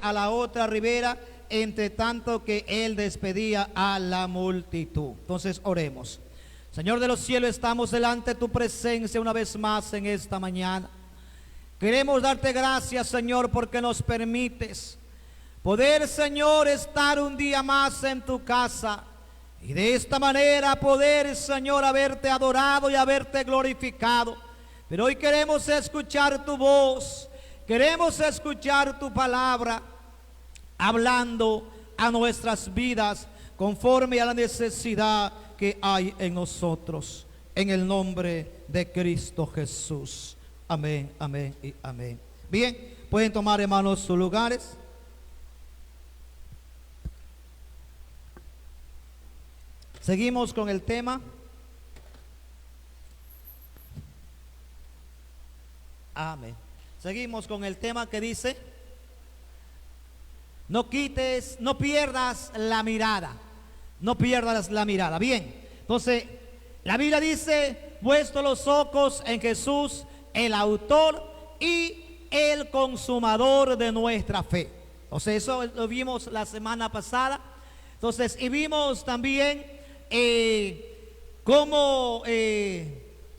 a la otra ribera, entre tanto que él despedía a la multitud. Entonces oremos. Señor de los cielos, estamos delante de tu presencia una vez más en esta mañana. Queremos darte gracias, Señor, porque nos permites poder, Señor, estar un día más en tu casa. Y de esta manera poder, Señor, haberte adorado y haberte glorificado. Pero hoy queremos escuchar tu voz, queremos escuchar tu palabra, hablando a nuestras vidas conforme a la necesidad que hay en nosotros. En el nombre de Cristo Jesús. Amén, amén y amén. Bien, pueden tomar, hermanos, sus lugares. Seguimos con el tema. Amén. Seguimos con el tema que dice: no pierdas la mirada. No pierdas la mirada. Bien, entonces la Biblia dice: puesto los ojos en Jesús, el autor y el consumador de nuestra fe. Entonces eso lo vimos la semana pasada. Entonces, y vimos también cómo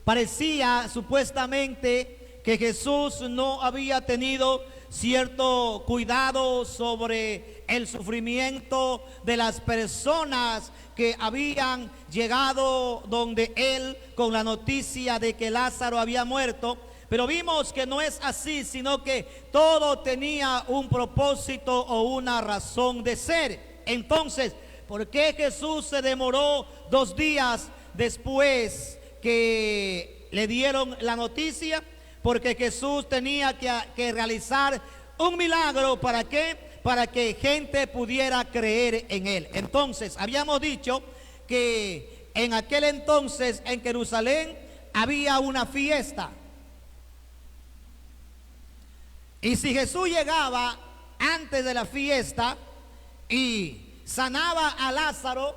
parecía supuestamente que Jesús no había tenido cierto cuidado sobre el sufrimiento de las personas que habían llegado donde él con la noticia de que Lázaro había muerto. Pero vimos que no es así, sino que todo tenía un propósito o una razón de ser. Entonces, ¿por qué Jesús se demoró 2 días después que le dieron la noticia? Porque Jesús tenía que realizar un milagro. ¿Para qué? Para que gente pudiera creer en él. Entonces, habíamos dicho que en aquel entonces en Jerusalén había una fiesta. Y si Jesús llegaba antes de la fiesta y sanaba a Lázaro,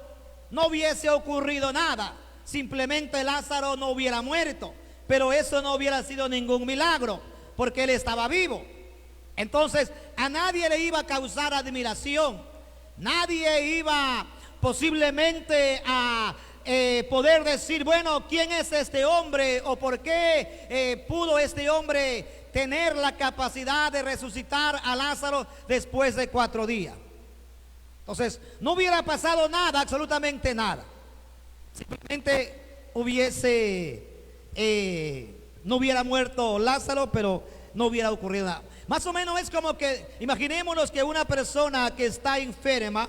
no hubiese ocurrido nada. Simplemente Lázaro no hubiera muerto. Pero eso no hubiera sido ningún milagro, porque él estaba vivo. Entonces a nadie le iba a causar admiración. Nadie iba posiblemente a poder decir: bueno, ¿quién es este hombre? ¿O por qué pudo este hombre tener la capacidad de resucitar a Lázaro después de 4 días? Entonces no hubiera pasado nada, absolutamente nada. Simplemente no hubiera muerto Lázaro, pero no hubiera ocurrido nada. Más o menos es como que, imaginémonos que una persona que está enferma,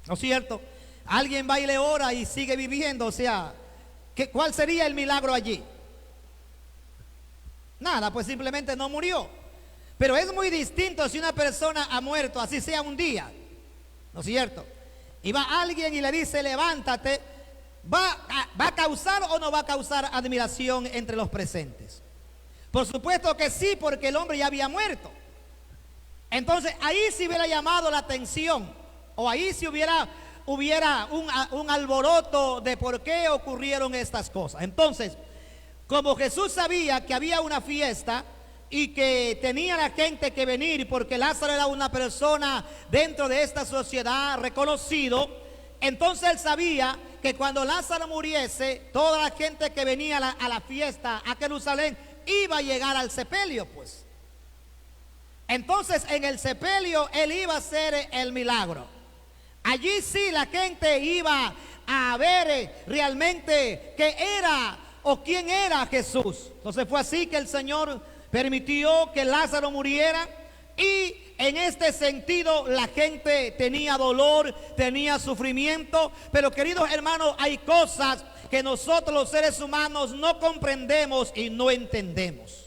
¿no es cierto? Alguien va y le ora y sigue viviendo. O sea, ¿cuál sería el milagro allí? Nada, pues simplemente no murió. Pero es muy distinto si una persona ha muerto, así sea un día, ¿no es cierto? Y va alguien y le dice: levántate. ¿Va a causar o no va a causar admiración entre los presentes? Por supuesto que sí, porque el hombre ya había muerto. Entonces ahí sí hubiera llamado la atención, o ahí sí hubiera un alboroto de por qué ocurrieron estas cosas. Entonces, como Jesús sabía que había una fiesta y que tenía la gente que venir, porque Lázaro era una persona dentro de esta sociedad reconocido, entonces él sabía que cuando Lázaro muriese, toda la gente que venía a la fiesta a Jerusalén iba a llegar al sepelio, pues. Entonces en el sepelio él iba a hacer el milagro. Allí sí la gente iba a ver realmente qué era o quién era Jesús. Entonces fue así que el Señor permitió que Lázaro muriera. Y en este sentido la gente tenía dolor, tenía sufrimiento. Pero, queridos hermanos, hay cosas que nosotros los seres humanos no comprendemos y no entendemos.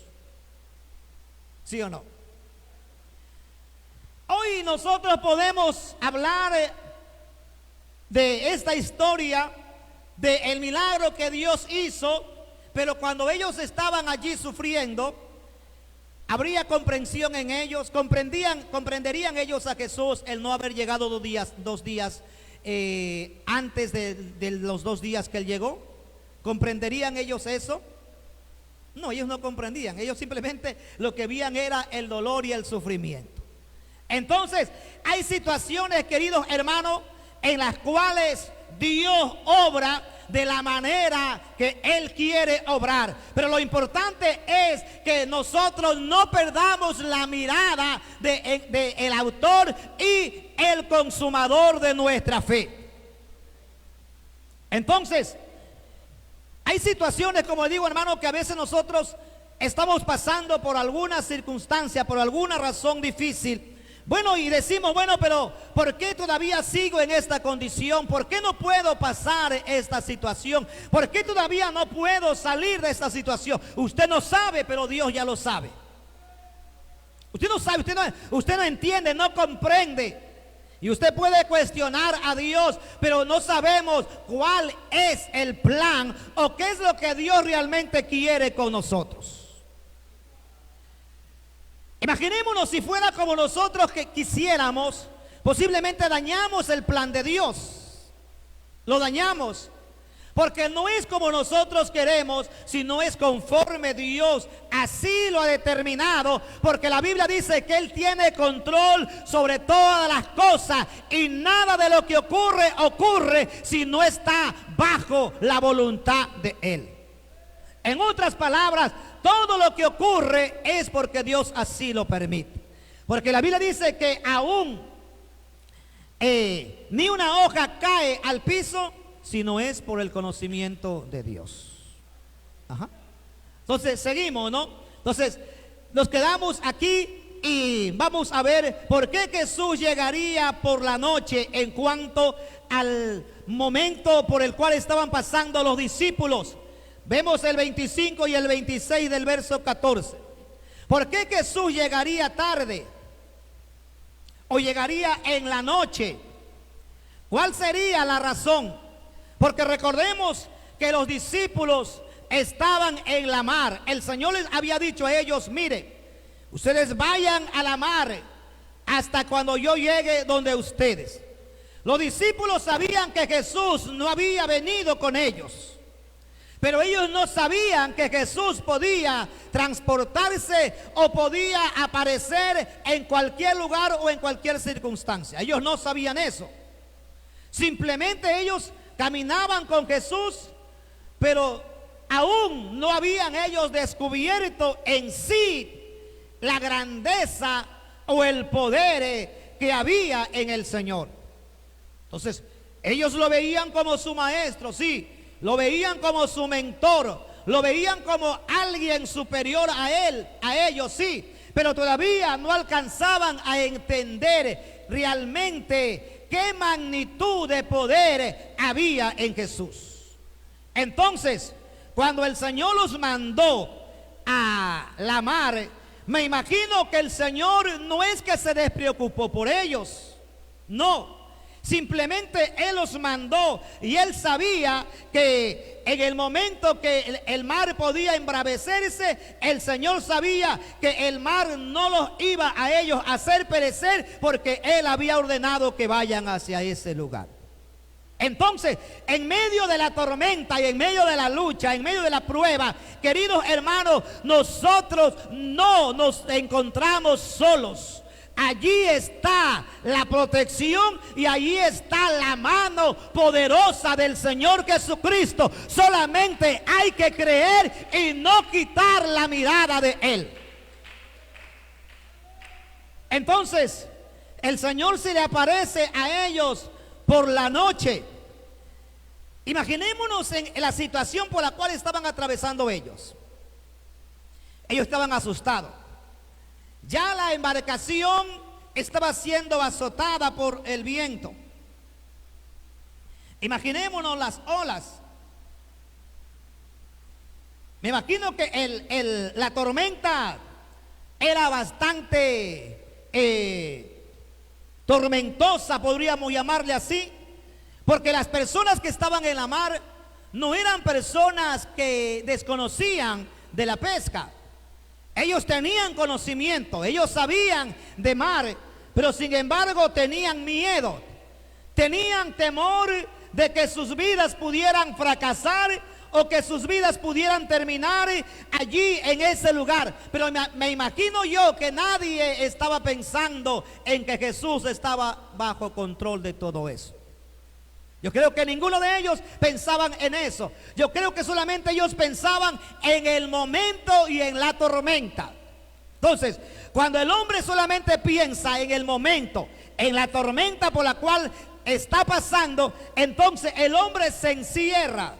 ¿Sí o no? Hoy nosotros podemos hablar de esta historia, del milagro que Dios hizo, pero cuando ellos estaban allí sufriendo, habría comprensión en ellos. Comprenderían ellos a Jesús el no haber llegado 2 días antes de los 2 días que él llegó. ¿Comprenderían ellos eso? No, ellos no comprendían. Ellos simplemente lo que veían era el dolor y el sufrimiento. Entonces, hay situaciones, queridos hermanos, en las cuales Dios obra de la manera que Él quiere obrar. Pero lo importante es que nosotros no perdamos la mirada de el autor y el consumador de nuestra fe. Entonces, hay situaciones, como digo, hermano, que a veces nosotros estamos pasando por alguna circunstancia, por alguna razón difícil. Bueno, y decimos, bueno, pero ¿por qué todavía sigo en esta condición? ¿Por qué no puedo pasar esta situación? ¿Por qué todavía no puedo salir de esta situación? Usted no sabe, pero Dios ya lo sabe. Usted no sabe, usted no entiende, no comprende. Y usted puede cuestionar a Dios, pero no sabemos cuál es el plan o qué es lo que Dios realmente quiere con nosotros. Imaginémonos si fuera como nosotros que quisiéramos, posiblemente dañamos el plan de Dios. Lo dañamos, porque no es como nosotros queremos, sino es conforme Dios así lo ha determinado, porque la Biblia dice que Él tiene control sobre todas las cosas y nada de lo que ocurre si no está bajo la voluntad de Él. En otras palabras, todo lo que ocurre es porque Dios así lo permite. Porque la Biblia dice que aún ni una hoja cae al piso si no es por el conocimiento de Dios. Ajá. Entonces seguimos, ¿no? Entonces nos quedamos aquí y vamos a ver por qué Jesús llegaría por la noche en cuanto al momento por el cual estaban pasando los discípulos. Vemos el 25 y el 26 del verso 14. ¿Por qué Jesús llegaría tarde? ¿O llegaría en la noche? ¿Cuál sería la razón? Porque recordemos que los discípulos estaban en la mar. El Señor les había dicho a ellos, mire, ustedes vayan a la mar hasta cuando yo llegue donde ustedes. Los discípulos sabían que Jesús no había venido con ellos. Pero ellos no sabían que Jesús podía transportarse o podía aparecer en cualquier lugar o en cualquier circunstancia. Ellos no sabían eso. Simplemente ellos caminaban con Jesús, pero aún no habían ellos descubierto en sí la grandeza o el poder que había en el Señor. Entonces, ellos lo veían como su maestro, sí. Lo veían como su mentor, lo veían como alguien superior a él, a ellos, sí, pero todavía no alcanzaban a entender realmente qué magnitud de poder había en Jesús. Entonces, cuando el Señor los mandó a la mar, me imagino que el Señor no es que se despreocupó por ellos, no. Simplemente Él los mandó y Él sabía que en el momento que el mar podía embravecerse, el Señor sabía que el mar no los iba a ellos a hacer perecer, porque Él había ordenado que vayan hacia ese lugar. Entonces, en medio de la tormenta y en medio de la lucha, en medio de la prueba, queridos hermanos, nosotros no nos encontramos solos. Allí está la protección y allí está la mano poderosa del Señor Jesucristo. Solamente hay que creer y no quitar la mirada de Él. Entonces, el Señor se le aparece a ellos por la noche. Imaginémonos en la situación por la cual estaban atravesando ellos. Ellos estaban asustados. Ya la embarcación estaba siendo azotada por el viento. Imaginémonos las olas. Me imagino que la tormenta era bastante tormentosa, podríamos llamarle así, porque las personas que estaban en la mar no eran personas que desconocían de la pesca. Ellos tenían conocimiento, ellos sabían de mar, pero sin embargo tenían miedo, tenían temor de que sus vidas pudieran fracasar o que sus vidas pudieran terminar allí en ese lugar. Pero me imagino yo que nadie estaba pensando en que Jesús estaba bajo control de todo eso. Yo creo que ninguno de ellos pensaban en eso. Yo creo que solamente ellos pensaban en el momento y en la tormenta. Entonces, cuando el hombre solamente piensa en el momento, en la tormenta por la cual está pasando, entonces el hombre se encierra.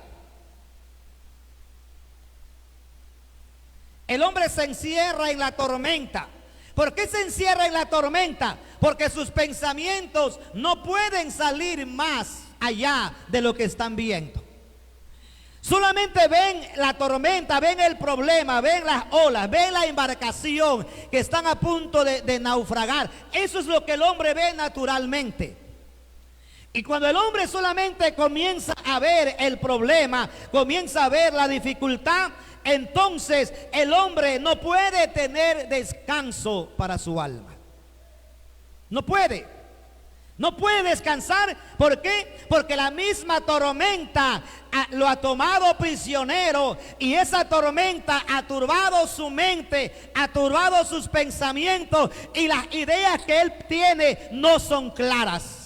El hombre se encierra en la tormenta. ¿Por qué se encierra en la tormenta? Porque sus pensamientos no pueden salir más allá de lo que están viendo. Solamente ven la tormenta, ven el problema, ven las olas, ven la embarcación que están a punto de naufragar. Eso es lo que el hombre ve naturalmente. Y cuando el hombre solamente comienza a ver el problema, comienza a ver la dificultad, entonces el hombre no puede tener descanso para su alma. No puede. No puede descansar. ¿Por qué? Porque la misma tormenta lo ha tomado prisionero, y esa tormenta ha turbado su mente, ha turbado sus pensamientos, y las ideas que él tiene no son claras.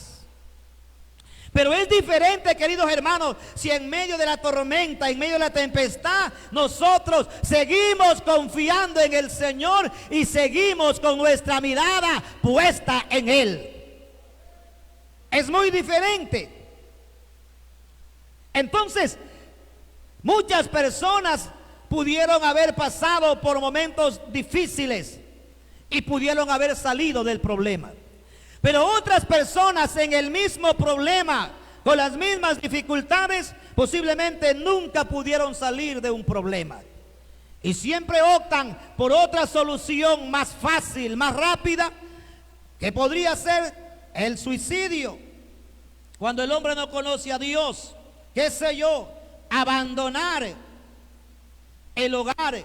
Pero es diferente, queridos hermanos, si en medio de la tormenta, en medio de la tempestad, nosotros seguimos confiando en el Señor y seguimos con nuestra mirada puesta en Él. Es muy diferente. Entonces, muchas personas pudieron haber pasado por momentos difíciles y pudieron haber salido del problema. Pero otras personas en el mismo problema, con las mismas dificultades, posiblemente nunca pudieron salir de un problema. Y siempre optan por otra solución más fácil, más rápida, que podría ser el suicidio. Cuando el hombre no conoce a Dios, qué sé yo, abandonar el hogar,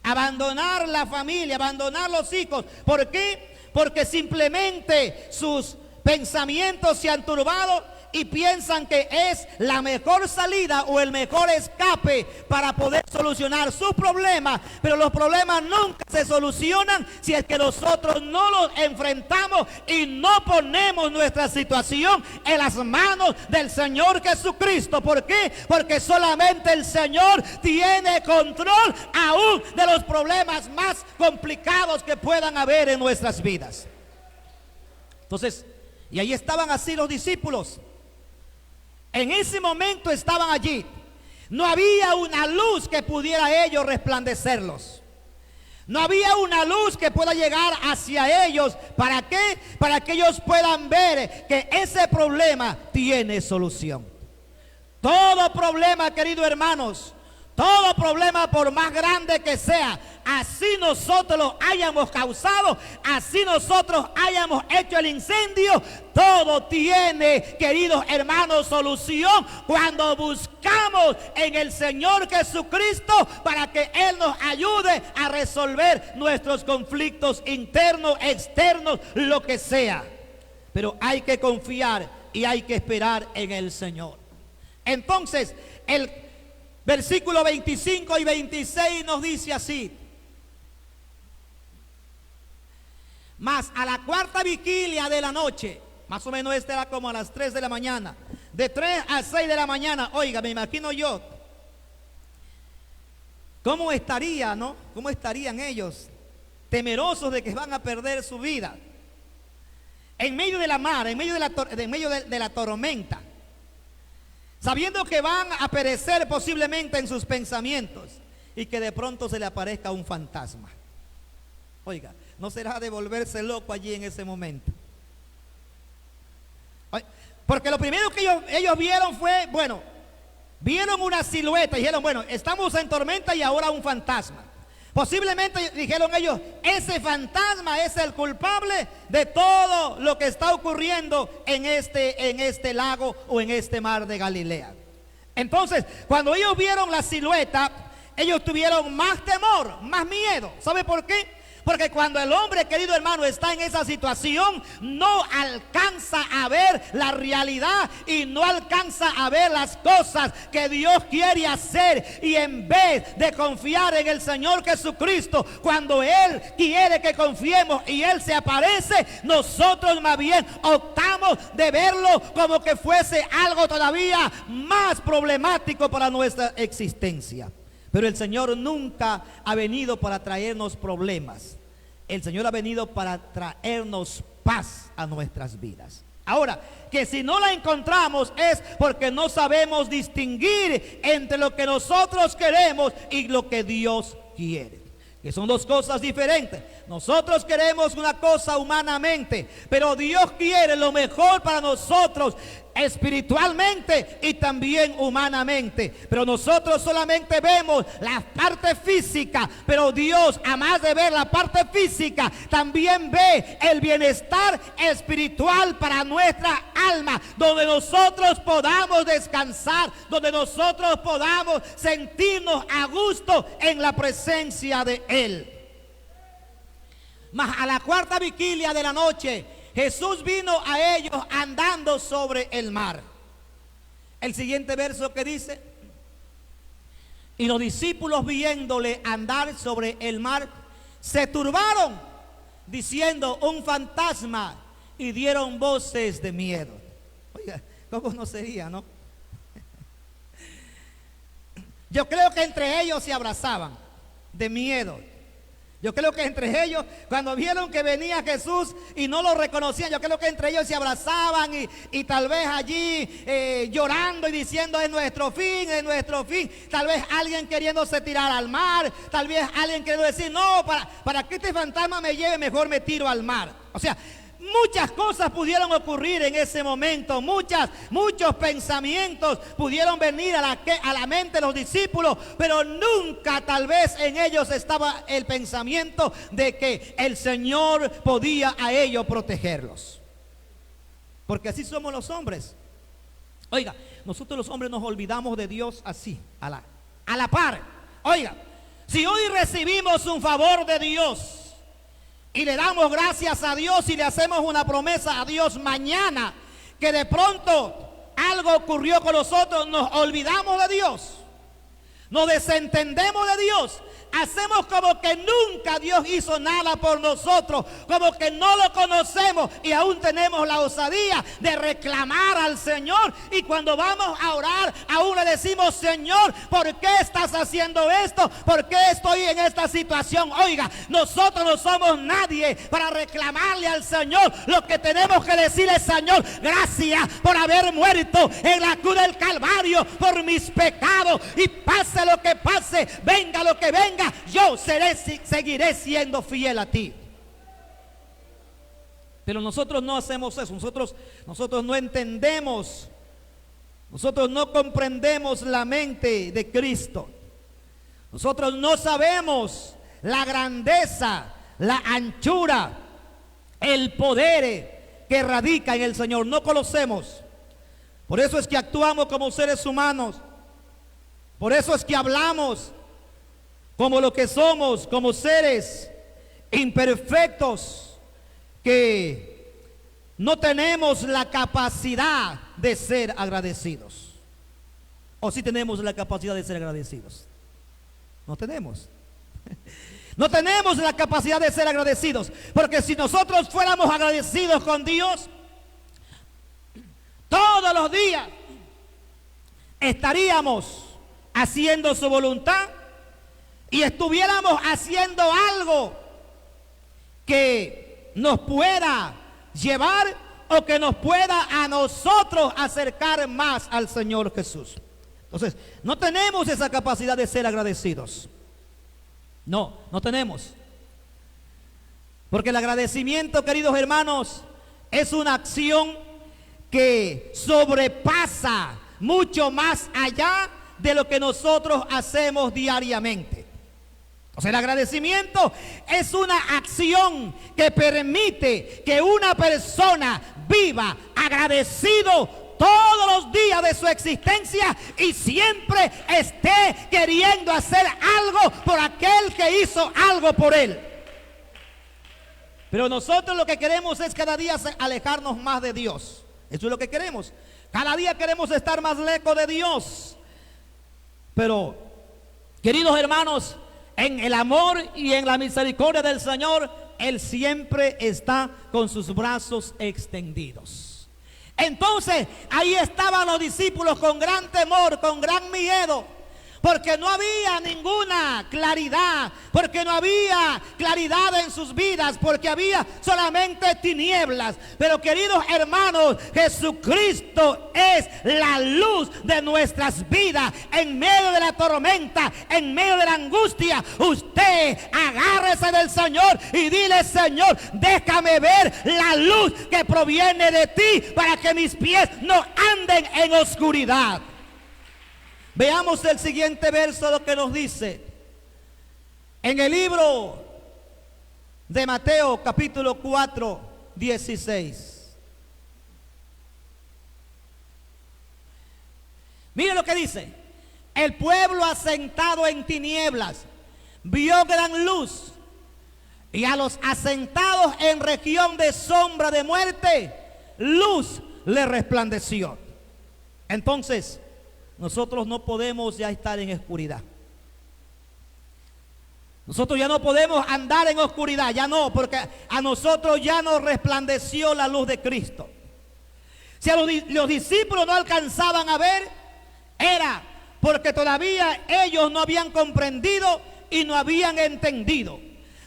abandonar la familia, abandonar los hijos. ¿Por qué? Porque simplemente sus pensamientos se han turbado y piensan que es la mejor salida o el mejor escape para poder solucionar sus problemas. Pero los problemas nunca se solucionan si es que nosotros no los enfrentamos y no ponemos nuestra situación en las manos del Señor Jesucristo. ¿Por qué? Porque solamente el Señor tiene control aún de los problemas más complicados que puedan haber en nuestras vidas. Entonces, y ahí estaban así los discípulos. En ese momento estaban allí. No había una luz que pudiera a ellos resplandecerlos. No había una luz que pueda llegar hacia ellos. ¿Para qué? Para que ellos puedan ver que ese problema tiene solución. Todo problema, queridos hermanos, todo problema, por más grande que sea, así nosotros lo hayamos causado, así nosotros hayamos hecho el incendio, todo tiene, queridos hermanos, solución cuando buscamos en el Señor Jesucristo para que Él nos ayude a resolver nuestros conflictos internos, externos, lo que sea. Pero hay que confiar y hay que esperar en el Señor. Entonces, el versículo 25 y 26 nos dice así: mas a la cuarta vigilia de la noche, más o menos esta era como a las 3 de la mañana, de 3 a 6 de la mañana, oiga, me imagino yo, ¿cómo estaría, no? ¿Cómo estarían ellos, temerosos de que van a perder su vida? En medio de la mar, en medio de la tormenta, sabiendo que van a perecer posiblemente en sus pensamientos y que de pronto se le aparezca un fantasma. Oiga, ¿no será de volverse loco allí en ese momento? Porque lo primero que ellos vieron fue, bueno, vieron una silueta y dijeron, bueno, estamos en tormenta y ahora un fantasma. Posiblemente dijeron ellos, ese fantasma es el culpable de todo lo que está ocurriendo en este lago o en este mar de Galilea. Entonces, cuando ellos vieron la silueta, ellos tuvieron más temor, más miedo. ¿Sabe por qué? Porque cuando el hombre, querido hermano, está en esa situación, no alcanza a ver la realidad y no alcanza a ver las cosas que Dios quiere hacer. Y en vez de confiar en el Señor Jesucristo, cuando Él quiere que confiemos y Él se aparece, nosotros más bien optamos de verlo como que fuese algo todavía más problemático para nuestra existencia. Pero el Señor nunca ha venido para traernos problemas. El Señor ha venido para traernos paz a nuestras vidas. Ahora, que si no la encontramos es porque no sabemos distinguir entre lo que nosotros queremos y lo que Dios quiere. Que son dos cosas diferentes. Nosotros queremos una cosa humanamente, pero Dios quiere lo mejor para nosotros espiritualmente y también humanamente. Pero nosotros solamente vemos la parte física, pero Dios, además de ver la parte física, también ve el bienestar espiritual para nuestra alma, donde nosotros podamos descansar, donde nosotros podamos sentirnos a gusto en la presencia de Él. Mas a la cuarta vigilia de la noche, Jesús vino a ellos andando sobre el mar. El siguiente verso que dice: y los discípulos viéndole andar sobre el mar, se turbaron, diciendo: un fantasma, y dieron voces de miedo. Oiga, ¿cómo no sería, no? Yo creo que entre ellos se abrazaban de miedo. Yo creo que entre ellos, cuando vieron que venía Jesús y no lo reconocían, yo creo que entre ellos se abrazaban y tal vez allí llorando y diciendo: es nuestro fin, es nuestro fin. Tal vez alguien queriéndose tirar al mar, tal vez alguien queriendo decir: no, para que este fantasma me lleve, mejor me tiro al mar. O sea, muchas cosas pudieron ocurrir en ese momento, muchos pensamientos pudieron venir a la mente de los discípulos, pero nunca tal vez en ellos estaba el pensamiento de que el Señor podía a ellos protegerlos. Porque así somos los hombres. Oiga, nosotros los hombres nos olvidamos de Dios así, a la par. Oiga, si hoy recibimos un favor de Dios y le damos gracias a Dios y le hacemos una promesa a Dios mañana, que de pronto algo ocurrió con nosotros, nos olvidamos de Dios, nos desentendemos de Dios, hacemos como que nunca Dios hizo nada por nosotros, como que no lo conocemos y aún tenemos la osadía de reclamar al Señor. Y cuando vamos a orar, aún le decimos: Señor, ¿por qué estás haciendo esto? ¿Por qué estoy en esta situación? Oiga, nosotros no somos nadie para reclamarle al Señor. Lo que tenemos que decirle: Señor, gracias por haber muerto en la cruz del Calvario por mis pecados, y pase lo que pase, venga lo que venga, yo seguiré siendo fiel a ti. Pero nosotros no hacemos eso. Nosotros no entendemos, nosotros no comprendemos la mente de Cristo. Nosotros no sabemos la grandeza, la anchura, el poder que radica en el Señor. No conocemos. Por eso es que actuamos como seres humanos. Por eso es que hablamos como lo que somos, como seres imperfectos, que no tenemos la capacidad de ser agradecidos. ¿O sí tenemos la capacidad de ser agradecidos? No tenemos. No tenemos la capacidad de ser agradecidos, porque si nosotros fuéramos agradecidos con Dios, todos los días estaríamos haciendo su voluntad y estuviéramos haciendo algo que nos pueda llevar o que nos pueda a nosotros acercar más al Señor Jesús. Entonces, no tenemos esa capacidad de ser agradecidos. No tenemos. Porque el agradecimiento, queridos hermanos, es una acción que sobrepasa mucho más allá de lo que nosotros hacemos diariamente. O sea, el agradecimiento es una acción que permite que una persona viva agradecido todos los días de su existencia y siempre esté queriendo hacer algo por aquel que hizo algo por él. Pero nosotros lo que queremos es cada día alejarnos más de Dios. Eso es lo que queremos. Cada día queremos estar más lejos de Dios. Pero, queridos hermanos, en el amor y en la misericordia del Señor, Él siempre está con sus brazos extendidos. Entonces, ahí estaban los discípulos con gran temor, con gran miedo, porque no había ninguna claridad, porque no había claridad en sus vidas, porque había solamente tinieblas. Pero queridos hermanos, Jesucristo es la luz de nuestras vidas. En medio de la tormenta, en medio de la angustia, usted agárrese del Señor y dile: Señor, déjame ver la luz que proviene de ti, para que mis pies no anden en oscuridad. Veamos el siguiente verso, lo que nos dice en el libro de Mateo, capítulo 4, 16. Mire lo que dice: el pueblo asentado en tinieblas vio gran luz, y a los asentados en región de sombra de muerte, luz le resplandeció. Entonces, nosotros no podemos ya estar en oscuridad. Nosotros ya no podemos andar en oscuridad, ya no, porque a nosotros ya nos resplandeció la luz de Cristo. Si a los discípulos no alcanzaban a ver, era porque todavía ellos no habían comprendido y no habían entendido.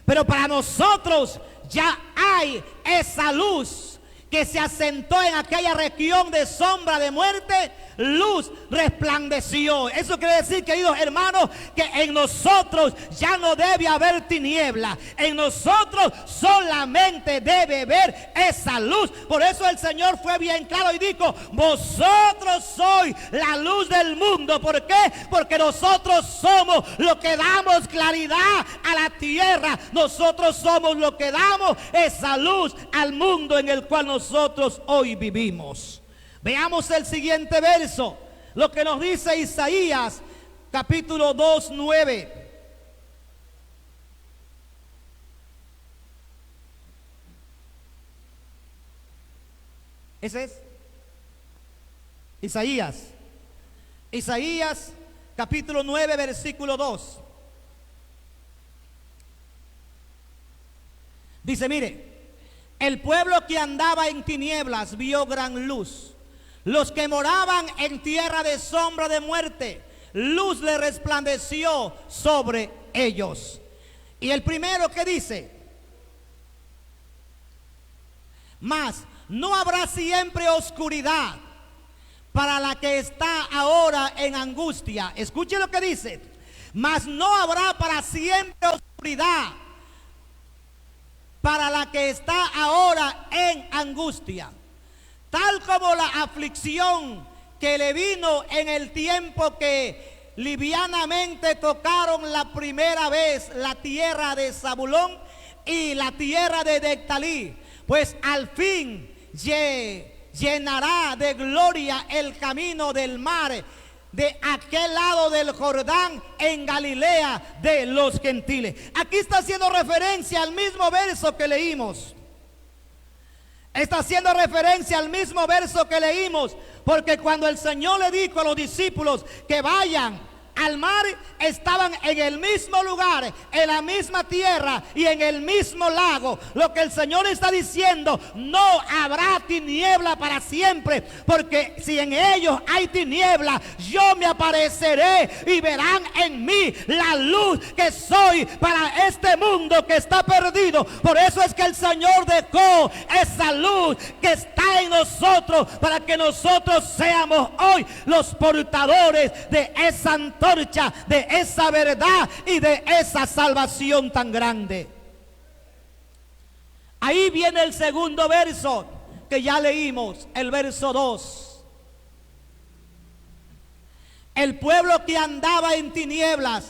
Pero para nosotros ya hay esa luz que se asentó en aquella región de sombra de muerte. Luz resplandeció. Eso quiere decir, queridos hermanos, que en nosotros ya no debe haber tiniebla. En nosotros solamente debe haber esa luz. Por eso el Señor fue bien claro y dijo: vosotros sois la luz del mundo. ¿Por qué? Porque nosotros somos lo que damos claridad a la tierra. Nosotros somos lo que damos esa luz al mundo en el cual nosotros hoy vivimos. Veamos el siguiente verso, lo que nos dice Isaías, capítulo 2, 9. Ese es Isaías. Isaías, capítulo 9, versículo 2. Dice: mire, el pueblo que andaba en tinieblas vio gran luz. Los que moraban en tierra de sombra de muerte, luz le resplandeció sobre ellos. Y el primero que dice: mas no habrá siempre oscuridad para la que está ahora en angustia. Escuche lo que dice: mas no habrá para siempre oscuridad para la que está ahora en angustia. Tal como la aflicción que le vino en el tiempo que livianamente tocaron la primera vez la tierra de Zabulón y la tierra de Nectalí, pues al fin llenará de gloria el camino del mar de aquel lado del Jordán, en Galilea de los gentiles. Aquí está haciendo referencia al mismo verso que leímos. Está haciendo referencia al mismo verso que leímos, porque cuando el Señor le dijo a los discípulos que vayan al mar, estaban en el mismo lugar, en la misma tierra y en el mismo lago. Lo que el Señor está diciendo: no habrá tiniebla para siempre, porque si en ellos hay tiniebla, yo me apareceré y verán en mí la luz que soy para este mundo que está perdido. Por eso es que el Señor dejó esa luz que está en nosotros, para que nosotros seamos hoy los portadores de esa antorcha, de esa verdad y de esa salvación tan grande. Ahí viene el segundo verso que ya leímos, el verso 2. El pueblo que andaba en tinieblas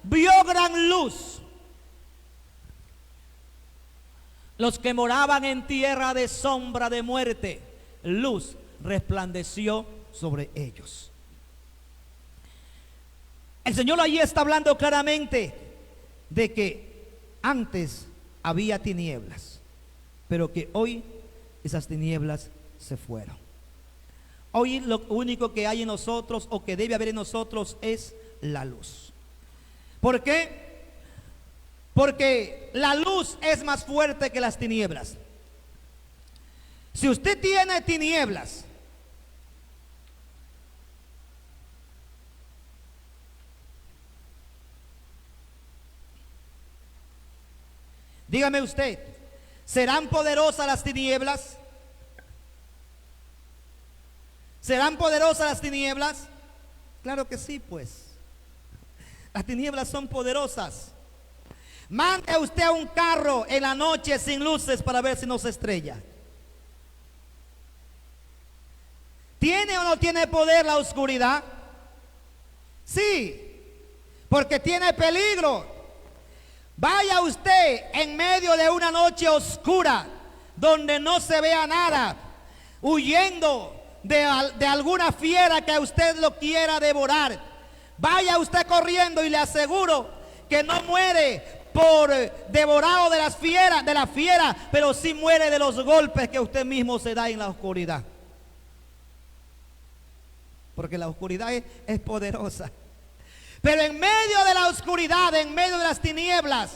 vio gran luz. Los que moraban en tierra de sombra de muerte, luz resplandeció sobre ellos. El Señor allí está hablando claramente de que antes había tinieblas. pero que hoy esas tinieblas se fueron. Hoy lo único que hay en nosotros, o que debe haber en nosotros, es la luz. ¿Por qué? Porque la luz es más fuerte que las tinieblas. Si usted tiene tinieblas, dígame usted, ¿serán poderosas las tinieblas? ¿Serán poderosas las tinieblas? Claro que sí, pues. Las tinieblas son poderosas. Mande usted a un carro en la noche sin luces para ver si no se estrella. ¿Tiene o no tiene poder la oscuridad? Sí, porque tiene peligro. Vaya usted en medio de una noche oscura, donde no se vea nada, huyendo de alguna fiera que a usted lo quiera devorar. Vaya usted corriendo y le aseguro que no muere por devorado de la fiera, pero sí muere de los golpes que usted mismo se da en la oscuridad. Porque la oscuridad es poderosa. Pero en medio de la oscuridad, en medio de las tinieblas,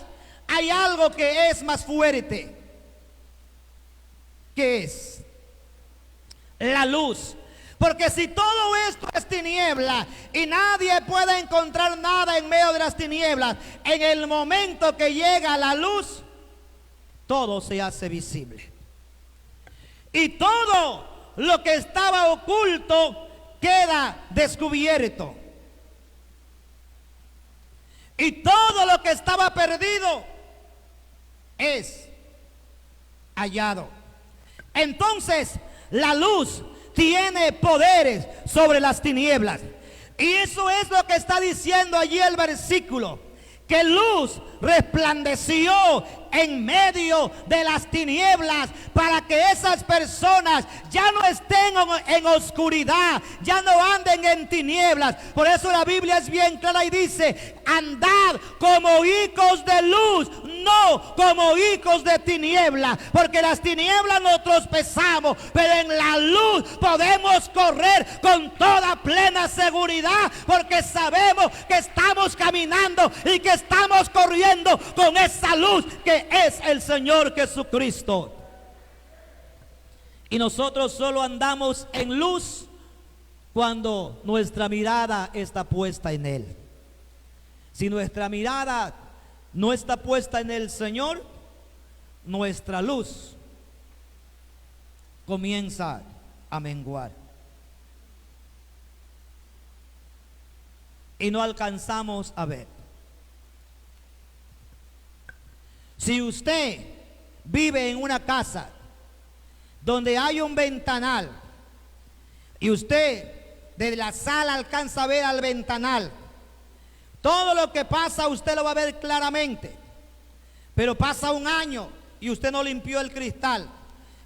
hay algo que es más fuerte. ¿Qué es? La luz. Porque si todo esto es tiniebla y nadie puede encontrar nada en medio de las tinieblas, en el momento que llega la luz, todo se hace visible. Y todo lo que estaba oculto queda descubierto. Y todo lo que estaba perdido es hallado. Entonces, la luz tiene poderes sobre las tinieblas. Y eso es lo que está diciendo allí el versículo. Que luz resplandeció en medio de las tinieblas, para que esas personas ya no estén en oscuridad, ya no anden en tinieblas. Por eso la Biblia es bien clara y dice: andad como hijos de luz, no como hijos de tinieblas, porque las tinieblas nos tropezamos, pero en la luz podemos correr con toda plena seguridad, porque sabemos que estamos caminando y que estamos corriendo con esa luz que es el Señor Jesucristo. Y nosotros solo andamos en luz cuando nuestra mirada está puesta en Él. Si nuestra mirada no está puesta en el Señor, nuestra luz comienza a menguar y no alcanzamos a ver. Si usted vive en una casa donde hay un ventanal y usted desde la sala alcanza a ver al ventanal, todo lo que pasa usted lo va a ver claramente. Pero pasa un año y usted no limpió el cristal.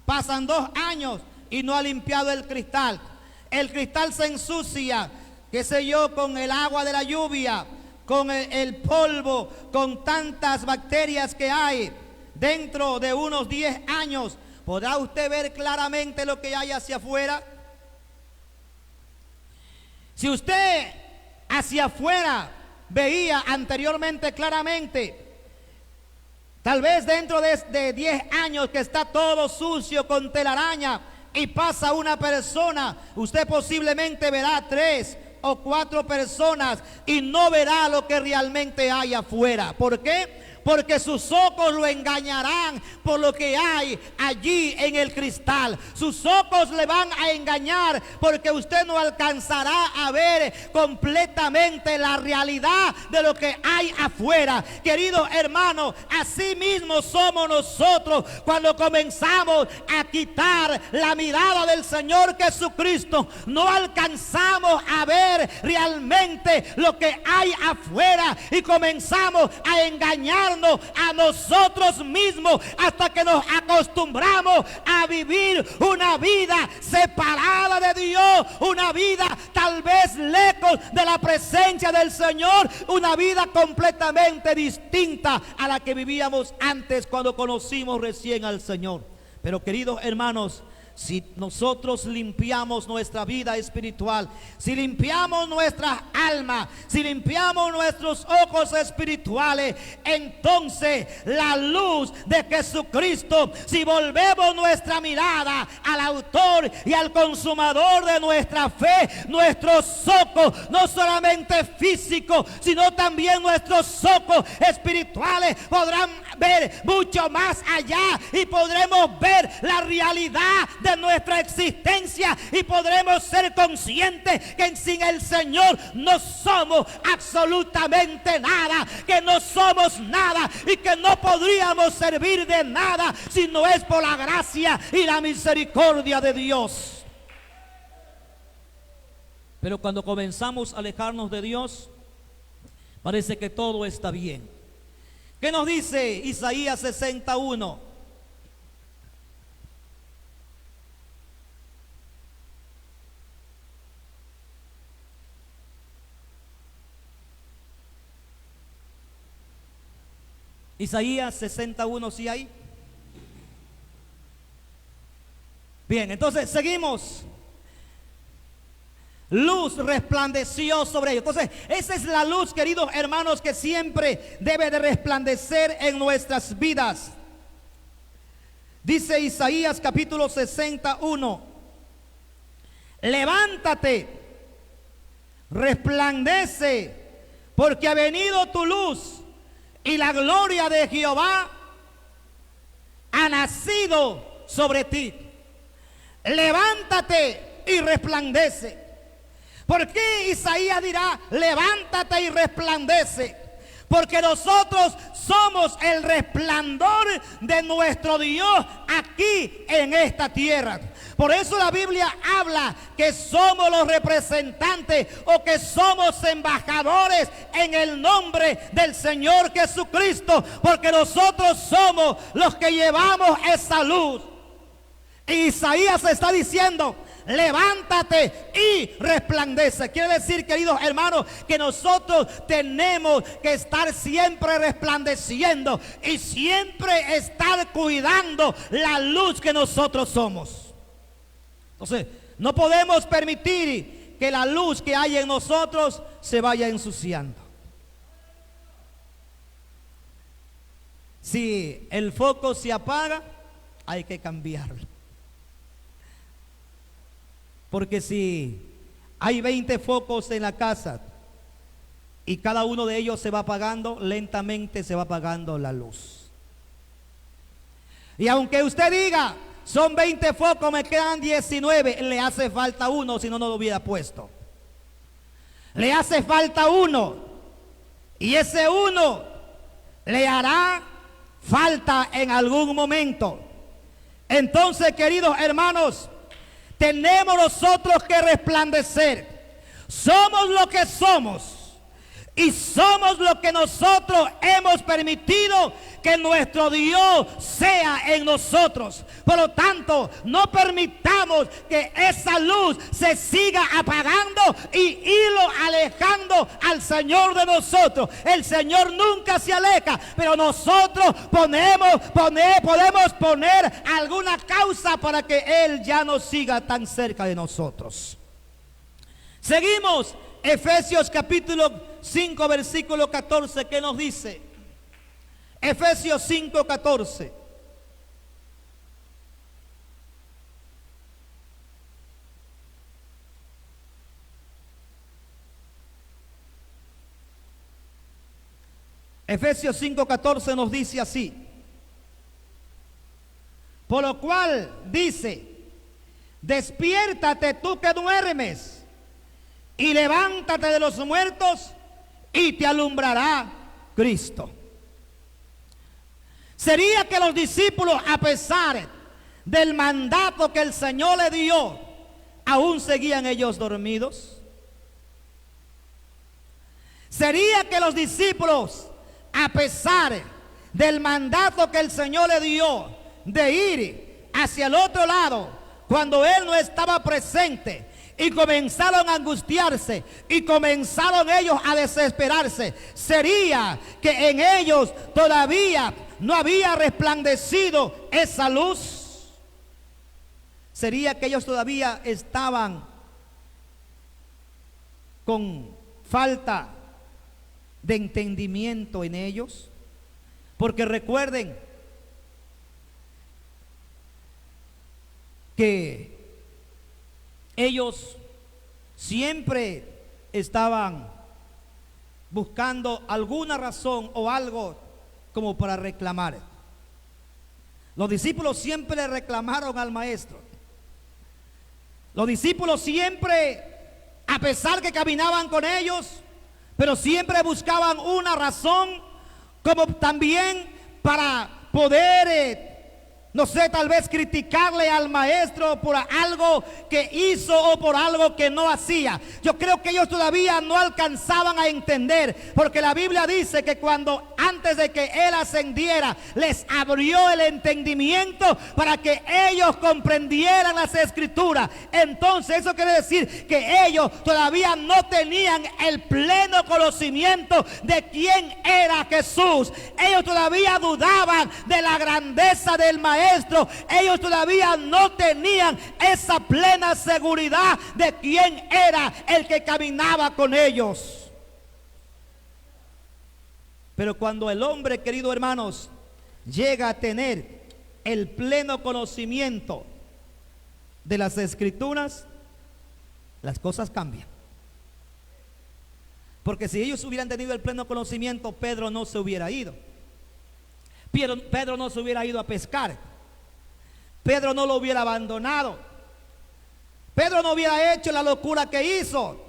Pasan 2 años y no ha limpiado el cristal. El cristal se ensucia, qué sé yo, con el agua de la lluvia, con el polvo, con tantas bacterias que hay. Dentro de unos 10 años, ¿podrá usted ver claramente lo que hay hacia afuera? Si usted hacia afuera veía anteriormente claramente, tal vez dentro de 10 años que está todo sucio con telaraña y pasa una persona, usted posiblemente verá 3 o 4 personas y no verá lo que realmente hay afuera. ¿Por qué? Porque sus ojos lo engañarán por lo que hay allí en el cristal. Sus ojos le van a engañar porque usted no alcanzará a ver completamente la realidad de lo que hay afuera. Querido hermano, así mismo somos nosotros cuando comenzamos a quitar la mirada del Señor Jesucristo. No alcanzamos a ver realmente lo que hay afuera y comenzamos a engañar a nosotros mismos hasta que nos acostumbramos a vivir una vida separada de Dios, una vida tal vez lejos de la presencia del Señor, una vida completamente distinta a la que vivíamos antes cuando conocimos recién al Señor. Pero queridos hermanos, si nosotros limpiamos nuestra vida espiritual, si limpiamos nuestra alma, si limpiamos nuestros ojos espirituales, entonces la luz de Jesucristo, si volvemos nuestra mirada al autor y al consumador de nuestra fe, nuestros ojos, no solamente físicos, sino también nuestros ojos espirituales, podrán ver mucho más allá y podremos ver la realidad de nuestra existencia y podremos ser conscientes que sin el Señor no somos absolutamente nada, que no somos nada y que no podríamos servir de nada si no es por la gracia y la misericordia de Dios. Pero cuando comenzamos a alejarnos de Dios, parece que todo está bien. ¿Qué nos dice Isaías 61? Isaías 61, ¿sí hay? Bien, entonces seguimos. Luz resplandeció sobre ellos. Entonces, esa es la luz, queridos hermanos, que siempre debe de resplandecer en nuestras vidas. Dice Isaías capítulo 61: levántate, resplandece, porque ha venido tu luz y la gloria de Jehová ha nacido sobre ti. Levántate y resplandece. ¿Por qué Isaías dirá levántate y resplandece? Porque nosotros somos el resplandor de nuestro Dios aquí en esta tierra. Por eso la Biblia habla que somos los representantes o que somos embajadores en el nombre del Señor Jesucristo, porque nosotros somos los que llevamos esa luz. Y Isaías está diciendo levántate y resplandece. Quiere decir, queridos hermanos, que nosotros tenemos que estar siempre resplandeciendo y siempre estar cuidando la luz que nosotros somos. Entonces, no podemos permitir que la luz que hay en nosotros se vaya ensuciando. Si el foco se apaga, hay que cambiarlo. Porque si hay 20 focos en la casa y cada uno de ellos se va apagando, lentamente se va apagando la luz. Y aunque usted diga, son 20 focos, me quedan 19, le hace falta uno, si no, no lo hubiera puesto. Le hace falta uno, y ese uno le hará falta en algún momento. Entonces, queridos hermanos, tenemos nosotros que resplandecer. Somos lo que somos y somos lo que nosotros hemos permitido que nuestro Dios sea en nosotros. Por lo tanto, no permitamos que esa luz se siga apagando y irlo alejando al Señor de nosotros. El Señor nunca se aleja, pero nosotros podemos poner alguna causa para que Él ya no siga tan cerca de nosotros. Seguimos. Efesios capítulo 5 versículo 14, ¿qué nos dice? Efesios 5, 14. Efesios 5, 14 nos dice así: por lo cual dice, despiértate tú que duermes, y levántate de los muertos, y te alumbrará Cristo. Sería que los discípulos, a pesar del mandato que el Señor le dio, aún seguían ellos dormidos. Sería que los discípulos, a pesar del mandato que el Señor le dio de ir hacia el otro lado, cuando Él no estaba presente, y comenzaron a angustiarse y comenzaron ellos a desesperarse, sería que en ellos todavía no había resplandecido esa luz. ¿Sería que ellos todavía estaban con falta de entendimiento en ellos? Porque recuerden que ellos siempre estaban buscando alguna razón o algo como para reclamar. Los discípulos siempre le reclamaron al maestro. Los discípulos siempre, a pesar que caminaban con ellos, pero siempre buscaban una razón como también para poder, no sé, tal vez criticarle al maestro por algo que hizo o por algo que no hacía. Yo creo que ellos todavía no alcanzaban a entender, porque la Biblia dice que cuando antes de que él ascendiera, les abrió el entendimiento para que ellos comprendieran las escrituras. Entonces eso quiere decir que ellos todavía no tenían el pleno conocimiento de quién era Jesús. Ellos todavía dudaban de la grandeza del maestro. Ellos todavía no tenían esa plena seguridad de quién era el que caminaba con ellos. Pero cuando el hombre, queridos hermanos, llega a tener el pleno conocimiento de las escrituras, las cosas cambian. Porque si ellos hubieran tenido el pleno conocimiento, Pedro no se hubiera ido. Pedro no se hubiera ido a pescar. Pedro no lo hubiera abandonado. Pedro no hubiera hecho la locura que hizo.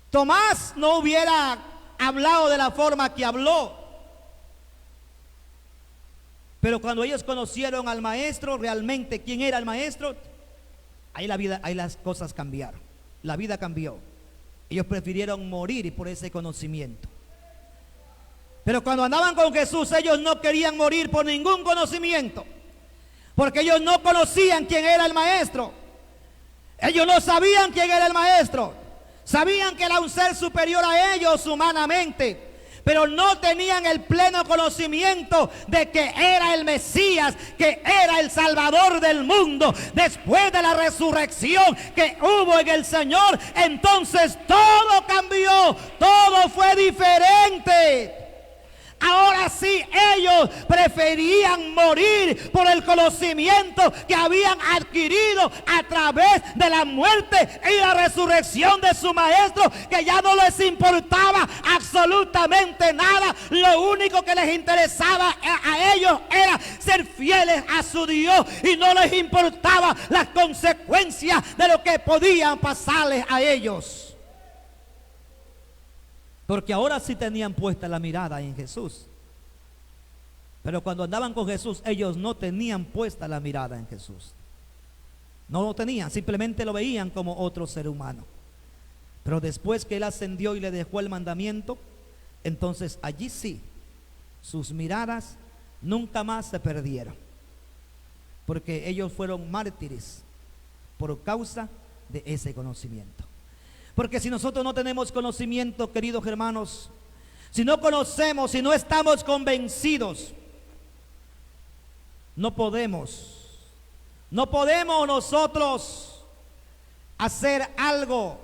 Tomás no hubiera hablado de la forma que habló. Pero cuando ellos conocieron al maestro, realmente quién era el maestro, ahí las cosas cambiaron. La vida cambió. Ellos prefirieron morir por ese conocimiento. Pero cuando andaban con Jesús, ellos no querían morir por ningún conocimiento, porque ellos no conocían quién era el maestro. Ellos no sabían quién era el maestro. Sabían que era un ser superior a ellos humanamente, pero no tenían el pleno conocimiento de que era el Mesías, que era el Salvador del mundo. Después de la resurrección que hubo en el Señor, entonces todo cambió, todo fue diferente. Ahora sí, ellos preferían morir por el conocimiento que habían adquirido a través de la muerte y la resurrección de su maestro, que ya no les importaba absolutamente nada. Lo único que les interesaba a ellos era ser fieles a su Dios, y no les importaba las consecuencias de lo que podían pasarles a ellos. Porque ahora sí tenían puesta la mirada en Jesús. Pero cuando andaban con Jesús, ellos no tenían puesta la mirada en Jesús. No lo tenían, simplemente lo veían como otro ser humano. Pero después que Él ascendió y le dejó el mandamiento, entonces allí sí, sus miradas nunca más se perdieron. Porque ellos fueron mártires por causa de ese conocimiento. Porque si nosotros no tenemos conocimiento, queridos hermanos, si no conocemos, si no estamos convencidos, no podemos nosotros hacer algo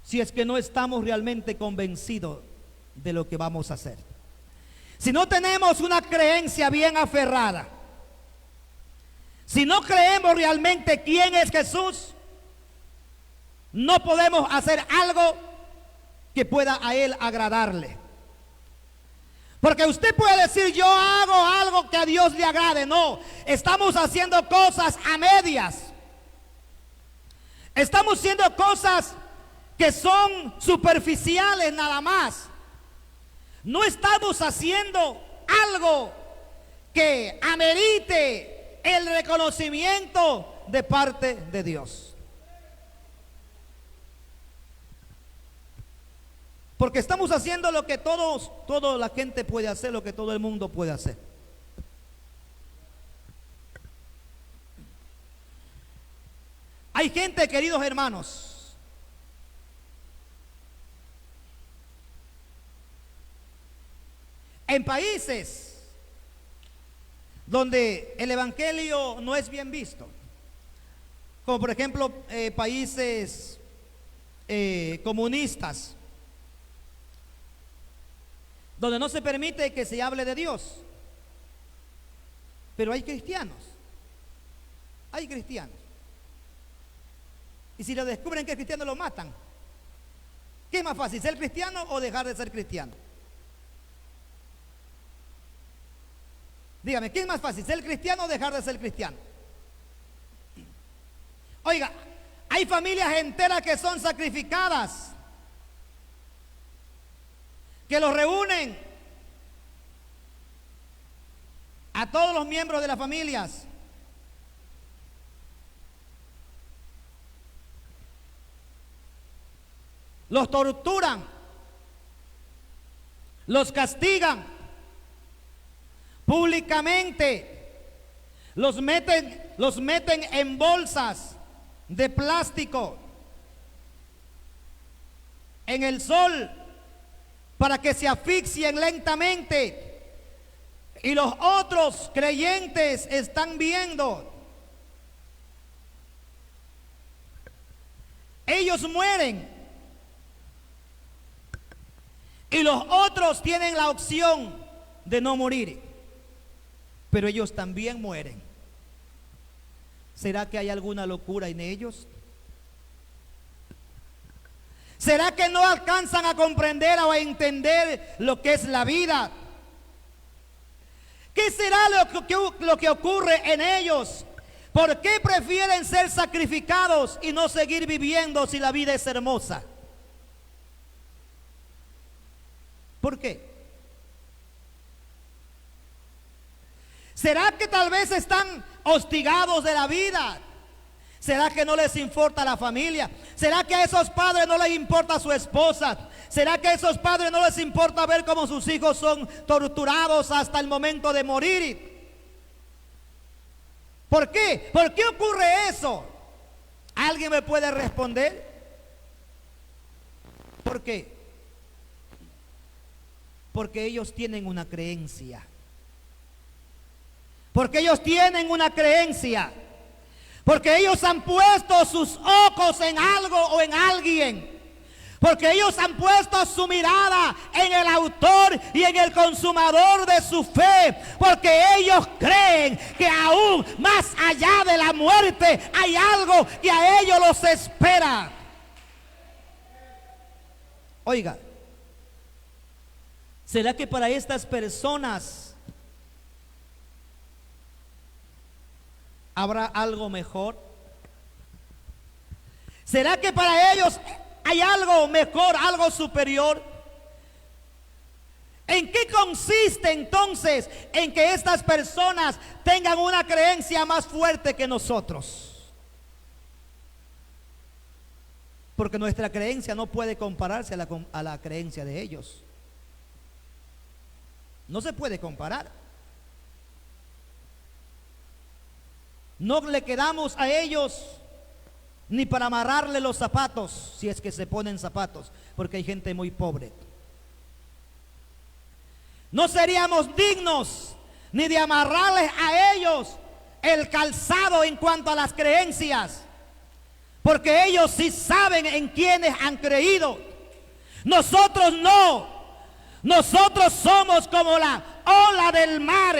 si es que no estamos realmente convencidos de lo que vamos a hacer. Si no tenemos una creencia bien aferrada, si no creemos realmente quién es Jesús, no podemos hacer algo que pueda a Él agradarle. Porque usted puede decir: yo hago algo que a Dios le agrade. No, estamos haciendo cosas a medias. Estamos haciendo cosas que son superficiales nada más. No estamos haciendo algo que amerite el reconocimiento de parte de Dios. Porque estamos haciendo lo que toda la gente puede hacer, lo que todo el mundo puede hacer. Hay gente, queridos hermanos, en países donde el evangelio no es bien visto, como por ejemplo países comunistas, donde no se permite que se hable de Dios. Pero hay cristianos. Hay cristianos. Y si lo descubren que es cristiano, lo matan. ¿Qué es más fácil, ser cristiano o dejar de ser cristiano? Dígame, ¿qué es más fácil, ser cristiano o dejar de ser cristiano? Oiga, hay familias enteras que son sacrificadas, que los reúnen a todos los miembros de las familias. Los torturan, los castigan públicamente, los meten en bolsas de plástico en el sol para que se asfixien lentamente. Y los otros creyentes están viendo. Ellos mueren. Y los otros tienen la opción de no morir. Pero ellos también mueren. ¿Será que hay alguna locura en ellos? ¿Será que no alcanzan a comprender o a entender lo que es la vida? ¿Qué será lo que ocurre en ellos? ¿Por qué prefieren ser sacrificados y no seguir viviendo si la vida es hermosa? ¿Por qué? ¿Será que tal vez están hostigados de la vida? ¿Será que no les importa la familia? ¿Será que a esos padres no les importa su esposa? ¿Será que a esos padres no les importa ver cómo sus hijos son torturados hasta el momento de morir? ¿Por qué? ¿Por qué ocurre eso? ¿Alguien me puede responder? ¿Por qué? Porque ellos tienen una creencia. Porque ellos tienen una creencia. Porque ellos han puesto sus ojos en algo o en alguien. Porque ellos han puesto su mirada en el autor y en el consumador de su fe. Porque ellos creen que aún más allá de la muerte hay algo que a ellos los espera. Oiga, ¿será que para estas personas habrá algo mejor? ¿Será que para ellos hay algo mejor, algo superior? ¿En qué consiste entonces en que estas personas tengan una creencia más fuerte que nosotros? Porque nuestra creencia no puede compararse a la creencia de ellos. No se puede comparar. No le quedamos a ellos ni para amarrarle los zapatos, si es que se ponen zapatos, porque hay gente muy pobre. No seríamos dignos ni de amarrarles a ellos el calzado en cuanto a las creencias, porque ellos sí saben en quienes han creído. Nosotros no. Nosotros somos como la ola del mar.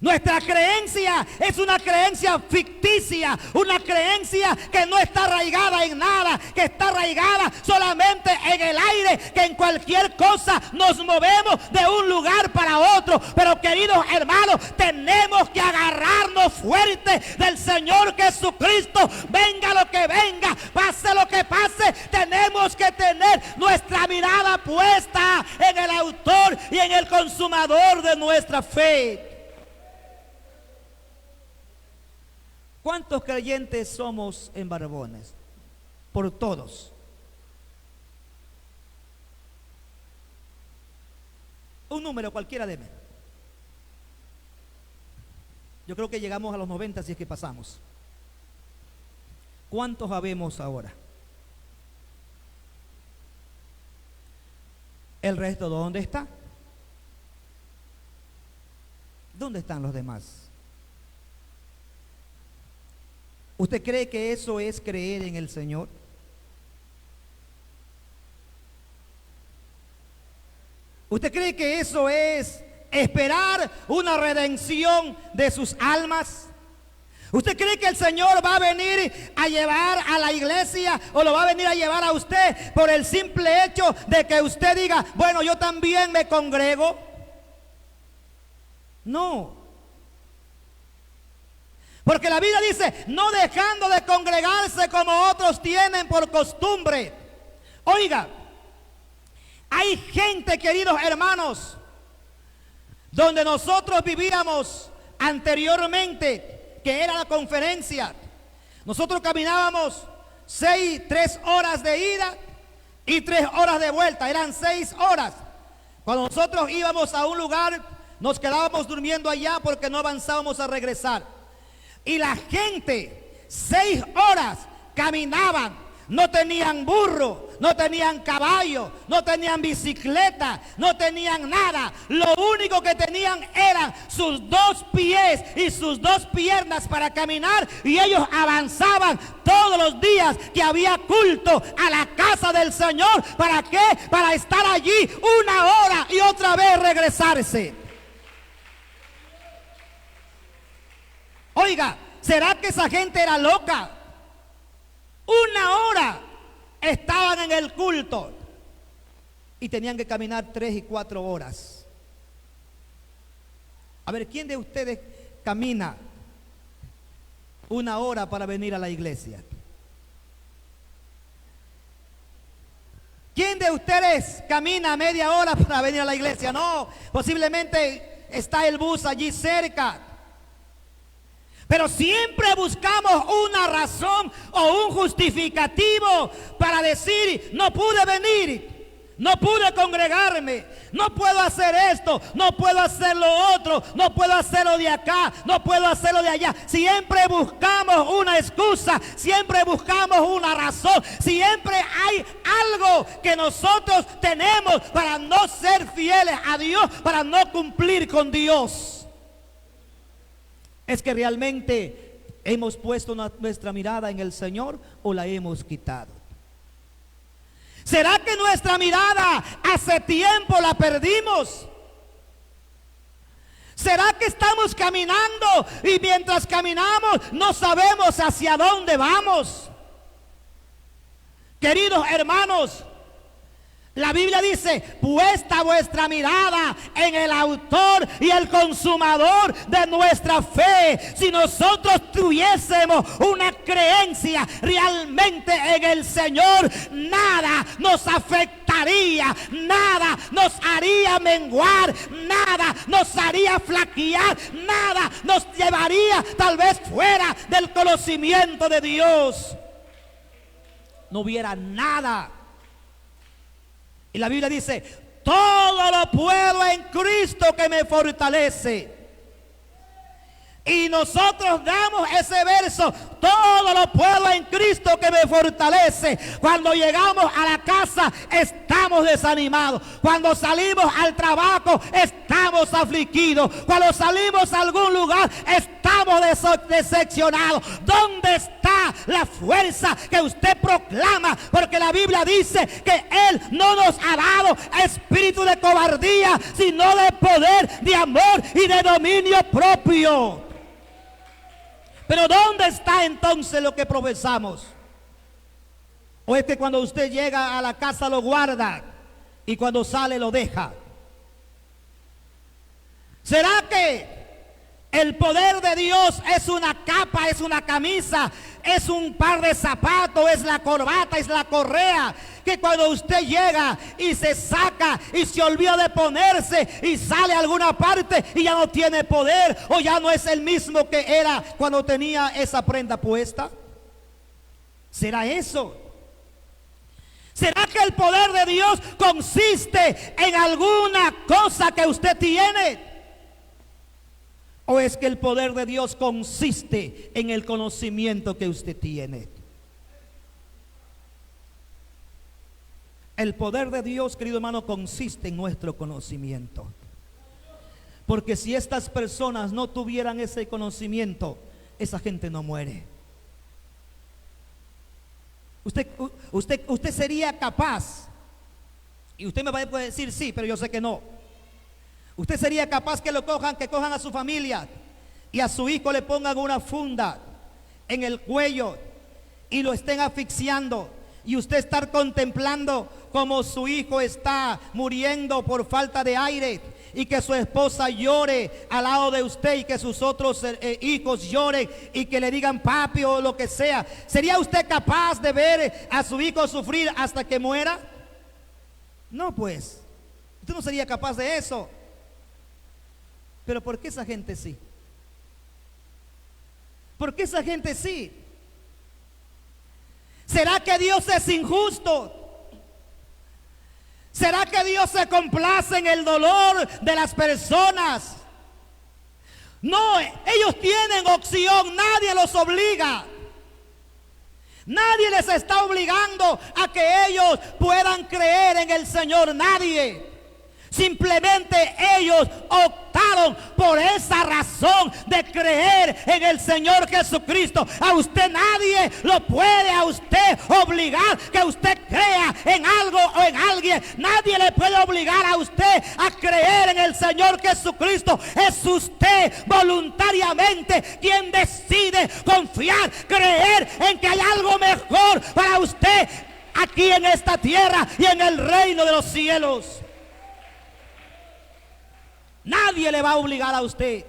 Nuestra creencia es una creencia ficticia, una creencia que no está arraigada en nada, que está arraigada solamente en el aire, que en cualquier cosa nos movemos de un lugar para otro. Pero queridos hermanos, tenemos que agarrarnos fuerte del Señor Jesucristo. Venga lo que venga, pase lo que pase, tenemos que tener nuestra mirada puesta en el autor y en el consumador de nuestra fe. ¿Cuántos creyentes somos en Barbones? Por todos. Un número cualquiera, deme. Yo creo que llegamos a los 90 si es que pasamos. ¿Cuántos habemos ahora? ¿El resto dónde está? ¿Dónde están los demás? ¿Usted cree que eso es creer en el Señor? ¿Usted cree que eso es esperar una redención de sus almas? ¿Usted cree que el Señor va a venir a llevar a la iglesia o lo va a venir a llevar a usted por el simple hecho de que usted diga, bueno, yo también me congrego? No. Porque la Biblia dice, no dejando de congregarse como otros tienen por costumbre. Oiga, hay gente, queridos hermanos, donde nosotros vivíamos anteriormente, que era la conferencia. Nosotros caminábamos 3 horas de ida y 3 horas de vuelta, eran 6 horas. Cuando nosotros íbamos a un lugar, nos quedábamos durmiendo allá porque no avanzábamos a regresar. Y la gente 6 horas caminaban, no tenían burro, no tenían caballo, no tenían bicicleta, no tenían nada. Lo único que tenían eran sus 2 pies y sus 2 piernas para caminar, y ellos avanzaban todos los días que había culto a la casa del Señor. ¿Para qué? Para estar allí 1 hora y otra vez regresarse. Oiga, ¿será que esa gente era loca? 1 hora estaban en el culto y tenían que caminar 3 y 4 horas. A ver, ¿quién de ustedes camina 1 hora para venir a la iglesia? ¿Quién de ustedes camina media hora para venir a la iglesia? No, posiblemente está el bus allí cerca. Pero siempre buscamos una razón o un justificativo para decir, no pude venir, no pude congregarme, no puedo hacer esto, no puedo hacer lo otro, no puedo hacerlo de acá, no puedo hacerlo de allá. Siempre buscamos una excusa, siempre buscamos una razón, siempre hay algo que nosotros tenemos para no ser fieles a Dios, para no cumplir con Dios. ¿Es que realmente hemos puesto nuestra mirada en el Señor o la hemos quitado? ¿Será que nuestra mirada hace tiempo la perdimos? ¿Será que estamos caminando y mientras caminamos no sabemos hacia dónde vamos? Queridos hermanos, la Biblia dice, puesta vuestra mirada en el autor y el consumador de nuestra fe. Si nosotros tuviésemos una creencia realmente en el Señor, nada nos afectaría, nada nos haría menguar, nada nos haría flaquear, nada nos llevaría tal vez fuera del conocimiento de Dios. No hubiera nada. Y la Biblia dice, todo lo puedo en Cristo que me fortalece. Y nosotros damos ese verso, todo lo puedo en Cristo que me fortalece. Cuando llegamos a la casa estamos desanimados. Cuando salimos al trabajo estamos afligidos. Cuando salimos a algún lugar estamos decepcionados. ¿Dónde está la fuerza que usted proclama? Porque la Biblia dice que Él no nos ha dado espíritu de cobardía, sino de poder, de amor y de dominio propio. Pero ¿dónde está entonces lo que profesamos? ¿O es que cuando usted llega a la casa lo guarda y cuando sale lo deja? ¿Será que el poder de Dios es una capa, es una camisa, es un par de zapatos, es la corbata, es la correa, que cuando usted llega y se saca y se olvida de ponerse y sale a alguna parte y ya no tiene poder o ya no es el mismo que era cuando tenía esa prenda puesta? ¿Será eso? ¿Será que el poder de Dios consiste en alguna cosa que usted tiene? ¿O es que el poder de Dios consiste en el conocimiento que usted tiene? El poder de Dios, querido hermano, consiste en nuestro conocimiento. Porque si estas personas no tuvieran ese conocimiento, esa gente no muere. Usted sería capaz, y usted me va a poder decir sí, pero yo sé que no. Usted sería capaz que cojan a su familia y a su hijo le pongan una funda en el cuello y lo estén asfixiando, y usted estar contemplando como su hijo está muriendo por falta de aire, y que su esposa llore al lado de usted, y que sus otros hijos lloren y que le digan papi o lo que sea. ¿Sería usted capaz de ver a su hijo sufrir hasta que muera? No, pues usted no sería capaz de eso. Pero ¿por qué esa gente sí? ¿Por qué esa gente sí? ¿Será que Dios es injusto? ¿Será que Dios se complace en el dolor de las personas? No, ellos tienen opción, nadie los obliga. Nadie les está obligando a que ellos puedan creer en el Señor, nadie. Simplemente ellos optaron por esa razón de creer en el Señor Jesucristo. A usted nadie lo puede a usted obligar que usted crea en algo o en alguien. Nadie le puede obligar a usted a creer en el Señor Jesucristo. Es usted voluntariamente quien decide confiar, creer en que hay algo mejor para usted aquí en esta tierra y en el reino de los cielos. Nadie le va a obligar a usted.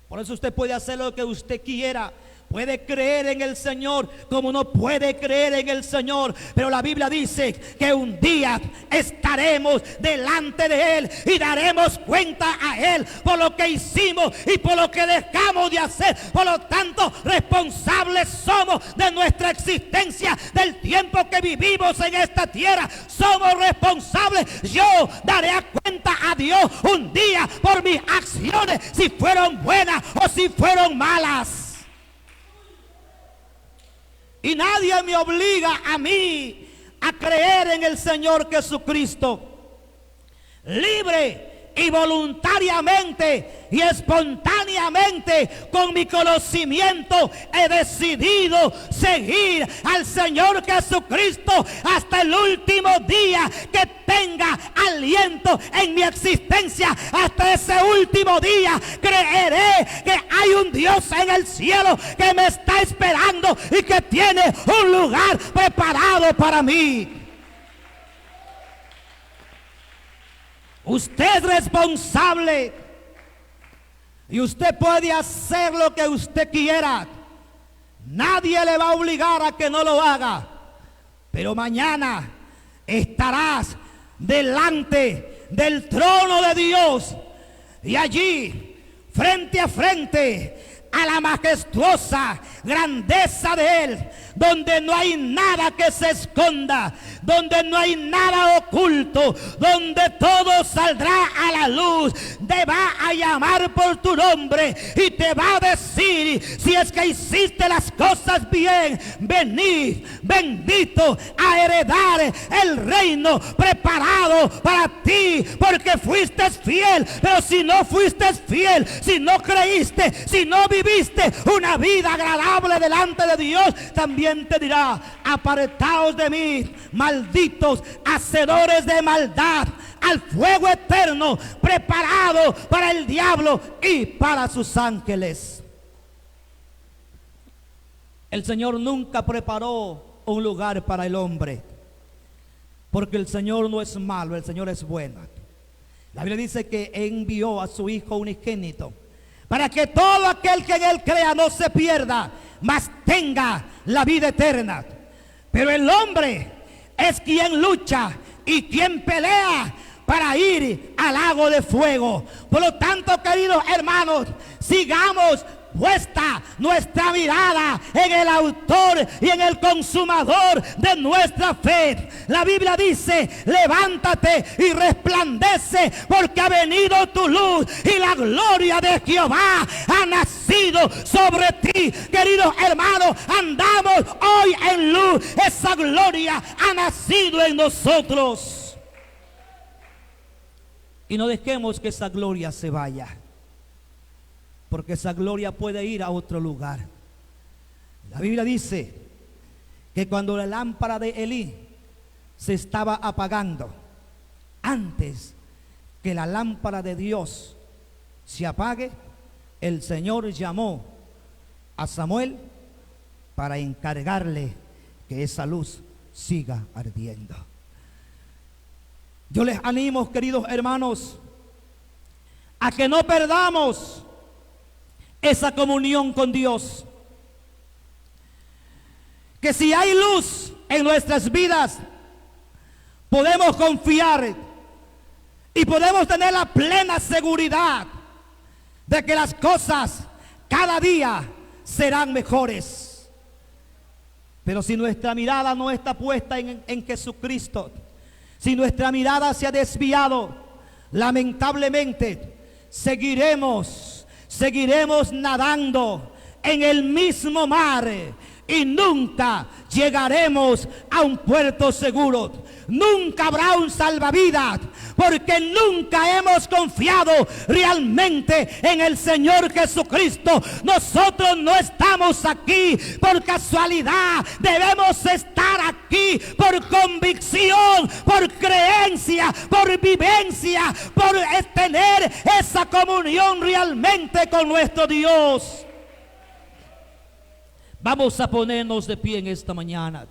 Por eso usted puede hacer lo que usted quiera. Puede creer en el Señor como no puede creer en el Señor. Pero la Biblia dice que un día estaremos delante de Él y daremos cuenta a Él por lo que hicimos y por lo que dejamos de hacer. Por lo tanto, responsables somos de nuestra existencia, del tiempo que vivimos en esta tierra. Somos responsables. Yo daré cuenta a Dios un día por mis acciones, si fueron buenas o si fueron malas. Y nadie me obliga a mí a creer en el Señor Jesucristo. Libre y voluntariamente y espontáneamente, con mi conocimiento, he decidido seguir al Señor Jesucristo hasta el último día que tenga aliento en mi existencia. Hasta ese último día creeré que hay un Dios en el cielo que me está esperando y que tiene un lugar preparado para mí. Usted es responsable y usted puede hacer lo que usted quiera. Nadie le va a obligar a que no lo haga. Pero mañana estarás delante del trono de Dios y allí, frente a frente, a la majestuosa grandeza de Él, donde no hay nada que se esconda, donde no hay nada oculto, donde todo saldrá a la luz. Te va a llamar por tu nombre y te va a decir, si es que hiciste las cosas bien, venid, bendito, a heredar el reino preparado para ti, porque fuiste fiel. Pero si no fuiste fiel, si no creíste, si no viviste una vida agradable delante de Dios, también te dirá: apartaos de mí, malditos, hacedores de maldad, al fuego eterno preparado para el diablo y para sus ángeles. El Señor nunca preparó un lugar para el hombre, porque el Señor no es malo, el Señor es bueno. La Biblia dice que envió a su Hijo unigénito para que todo aquel que en Él crea no se pierda, mas tenga la vida eterna. Pero el hombre es quien lucha y quien pelea para ir al lago de fuego. Por lo tanto, queridos hermanos, sigamos puesta nuestra mirada en el autor y en el consumador de nuestra fe. La Biblia dice: levántate y resplandece, porque ha venido tu luz y la gloria de Jehová ha nacido sobre ti. Queridos hermanos, andamos hoy en luz. Esa gloria ha nacido en nosotros. Y no dejemos que esa gloria se vaya, porque esa gloria puede ir a otro lugar. La Biblia dice que cuando la lámpara de Elí se estaba apagando, antes que la lámpara de Dios se apague, el Señor llamó a Samuel para encargarle que esa luz siga ardiendo. Yo les animo, queridos hermanos, a que no perdamos esa comunión con Dios. Que si hay luz en nuestras vidas, podemos confiar y podemos tener la plena seguridad de que las cosas cada día serán mejores. Pero si nuestra mirada no está puesta en Jesucristo, si nuestra mirada se ha desviado, lamentablemente seguiremos nadando en el mismo mar y nunca llegaremos a un puerto seguro. Nunca habrá un salvavidas, porque nunca hemos confiado realmente en el Señor Jesucristo. Nosotros no estamos aquí por casualidad, debemos estar aquí por convicción, por creencia, por vivencia, por tener esa comunión realmente con nuestro Dios. Vamos a ponernos de pie en esta mañana.